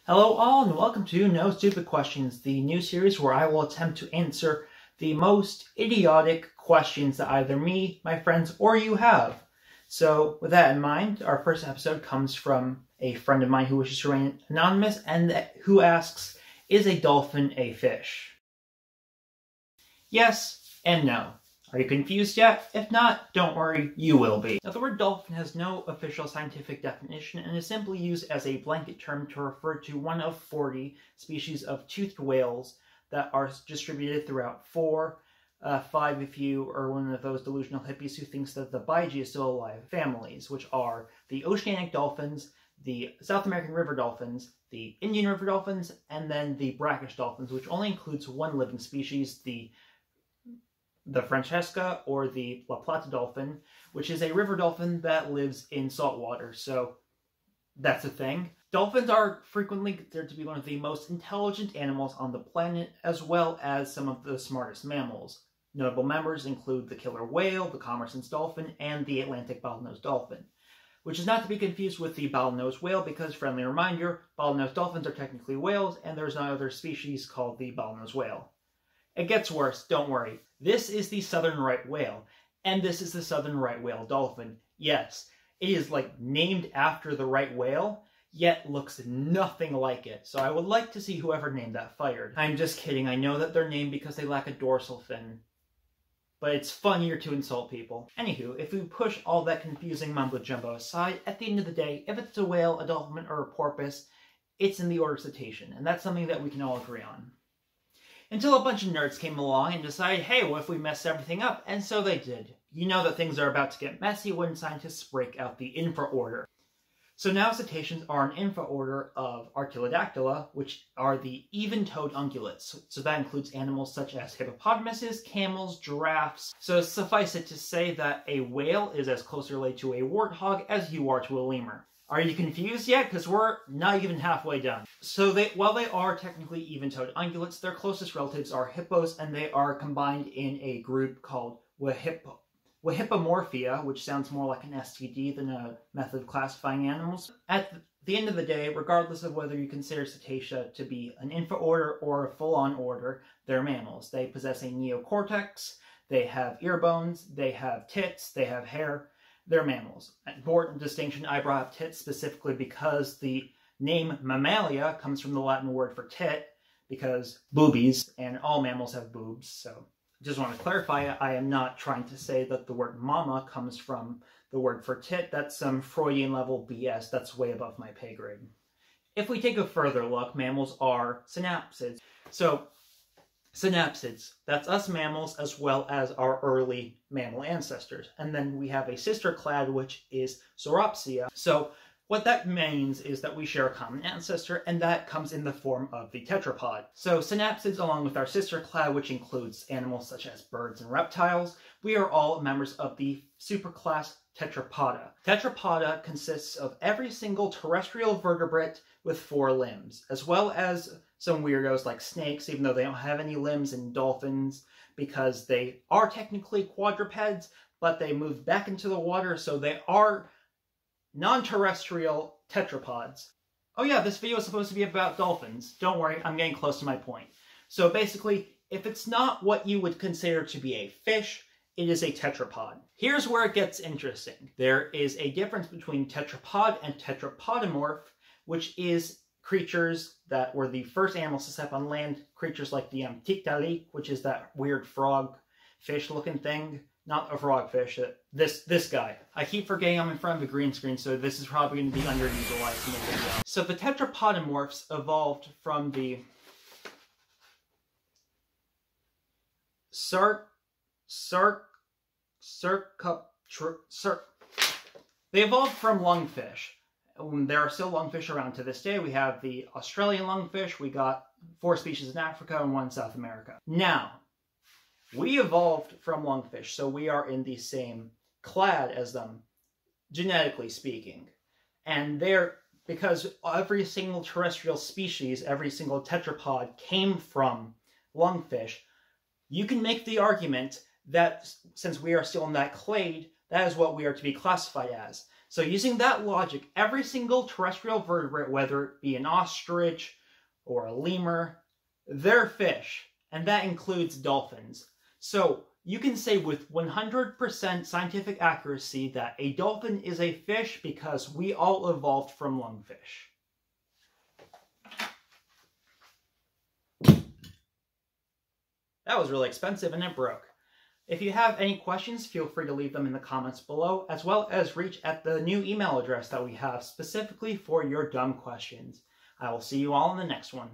Hello all and welcome to No Stupid Questions, the new series where I will attempt to answer the most idiotic questions that either me, my friends, or you have. So with that in mind, our first episode comes from a friend of mine who wishes to remain anonymous and who asks, is a dolphin a fish? Yes and no. Are you confused yet? If not, don't worry, you will be. Now, the word dolphin has no official scientific definition and is simply used as a blanket term to refer to one of 40 species of toothed whales that are distributed throughout 5 if you are one of those delusional hippies who thinks that the Baiji is still alive families, which are the oceanic dolphins, the South American river dolphins, the Indian river dolphins, and then the brackish dolphins, which only includes one living species, the Francesca, or the La Plata dolphin, which is a river dolphin that lives in salt water, so that's a thing. Dolphins are frequently considered to be one of the most intelligent animals on the planet, as well as some of the smartest mammals. Notable members include the killer whale, the commerson's dolphin, and the Atlantic bottlenose dolphin, which is not to be confused with the bottlenose whale because, friendly reminder, bottlenose dolphins are technically whales, and there's another species called the bottlenose whale. It gets worse, don't worry. This is the southern right whale, and this is the southern right whale dolphin. Yes, it is named after the right whale, yet looks nothing like it. So I would like to see whoever named that fired. I'm just kidding, I know that they're named because they lack a dorsal fin. But it's funnier to insult people. Anywho, if we push all that confusing mumbo-jumbo aside, at the end of the day, if it's a whale, a dolphin, or a porpoise, it's in the order cetacean, and that's something that we can all agree on. Until a bunch of nerds came along and decided, hey, what if we mess everything up? And so they did. You know that things are about to get messy when scientists break out the infraorder. So now cetaceans are an infraorder of Artiodactyla, which are the even-toed ungulates. So that includes animals such as hippopotamuses, camels, giraffes. So suffice it to say that a whale is as closely related to a warthog as you are to a lemur. Are you confused yet? Because we're not even halfway done. So while they are technically even-toed ungulates, their closest relatives are hippos, and they are combined in a group called Wahipomorphia, which sounds more like an STD than a method of classifying animals. At the end of the day, regardless of whether you consider cetacea to be an infraorder or a full-on order, they're mammals. They possess a neocortex, they have ear bones, they have tits, they have hair. They're mammals. Important distinction, I brought up tits specifically because the name mammalia comes from the Latin word for tit, because boobies, and all mammals have boobs, so just want to clarify, I am not trying to say that the word mama comes from the word for tit. That's some Freudian level BS. That's way above my pay grade. If we take a further look, mammals are synapsids. So synapsids, that's us mammals as well as our early mammal ancestors. And then we have a sister clade, which is Sauropsia. So what that means is that we share a common ancestor, and that comes in the form of the tetrapod. So synapsids, along with our sister clade, which includes animals such as birds and reptiles, we are all members of the superclass Tetrapoda. Tetrapoda consists of every single terrestrial vertebrate with 4 limbs, as well as some weirdos like snakes, even though they don't have any limbs, and dolphins, because they are technically quadrupeds, but they moved back into the water, so they are non-terrestrial tetrapods. Oh yeah, this video is supposed to be about dolphins. Don't worry, I'm getting close to my point. So basically, if it's not what you would consider to be a fish, it is a tetrapod. Here's where it gets interesting. There is a difference between tetrapod and tetrapodomorph, which is creatures that were the first animals to step on land, creatures like the Tiktaalik, which is that weird frog fish looking thing. Not a frogfish, this guy. I keep forgetting I'm in front of a green screen, so this is probably going to be underutilized in the video. So the tetrapodomorphs evolved from the They evolved from lungfish. There are still lungfish around to this day. We have the Australian lungfish, we got 4 species in Africa and 1 in South America. Now, we evolved from lungfish, so we are in the same clade as them, genetically speaking. And because every single terrestrial species, every single tetrapod came from lungfish, you can make the argument that since we are still in that clade, that is what we are to be classified as. So using that logic, every single terrestrial vertebrate, whether it be an ostrich or a lemur, they're fish, and that includes dolphins. So you can say with 100% scientific accuracy that a dolphin is a fish because we all evolved from lungfish. That was really expensive and it broke. If you have any questions, feel free to leave them in the comments below, as well as reach at the new email address that we have specifically for your dumb questions. I will see you all in the next one.